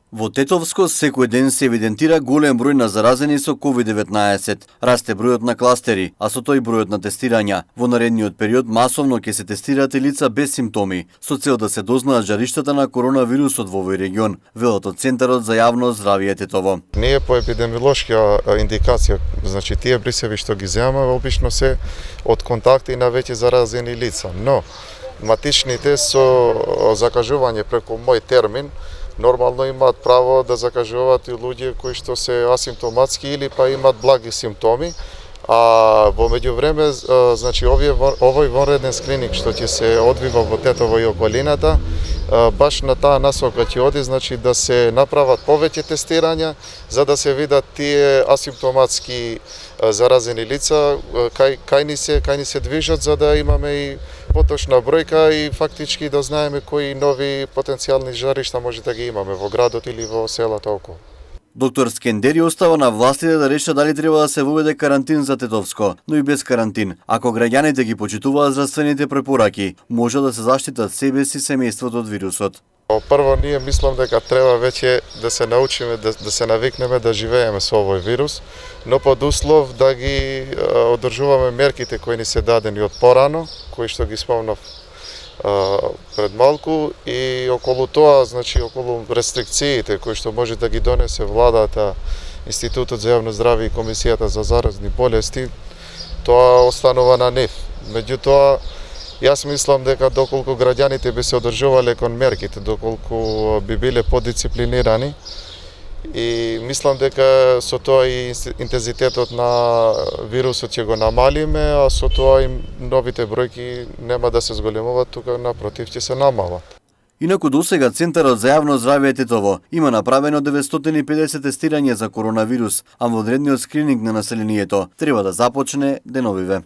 Во Тетовско секој ден се евидентира голем број на заразени со COVID-19. Расте бројот на кластери, а со тој бројот на тестирања. Во наредниот период масовно ќе се тестираат и лица без симптоми, со цел да се дознаат жариштата на коронавирусот во овој регион, велат од Центарот за јавно здравје Тетово. Ние по епидемиолошка индикација, значи тие брисеви што ги земаме обично се од контакти на веќе заразени лица, но матичните со закажување преку мој термин нормално имаат право да закажуваат и луѓе кои што се асимптоматски или па имаат благи симптоми, а во меѓувреме значи овој вонреден скрининг што ќе се одвива во Тетово и околината, баш на таа насока ќе оди, значи да се направат повеќе тестирања за да се видат тие асимптоматски заразени лица кај ни се движат, за да имаме и поточна бројка и фактички да знаеме кои нови потенцијални жаришта може да ги имаме во градот или во селата околу. Доктор Скендери остава на властите да решат дали треба да се воведе карантин за Тетовско, но и без карантин. Ако граѓаните ги почитуваат здравствените препораки, може да се заштитат себе си семејството од вирусот. Прво, ние мислам дека треба веќе да се научиме, да се навикнеме да живееме со овој вирус, но под услов да ги одржуваме мерките кои ни се дадени од порано, кои што ги спомнав пред малку, и околу тоа, значи околу рестрикциите кои што може да ги донесе владата, Институтот за јавно здравје и Комисијата за заразни болести, тоа останува на нив. Меѓутоа, јас мислам дека доколку граѓаните би се одржувале кон мерките, доколку би биле подисциплинирани, и мислам дека со тоа и интензитетот на вирусот ќе го намалиме, а со тоа и новите бројки нема да се зголемуваат, тука напротив ќе се намалат. Инаку досега Центарот за јавно здравје Тетово има направено 950 тестирања за коронавирус, а во одредниот скрининг на населението треба да започне деновиве.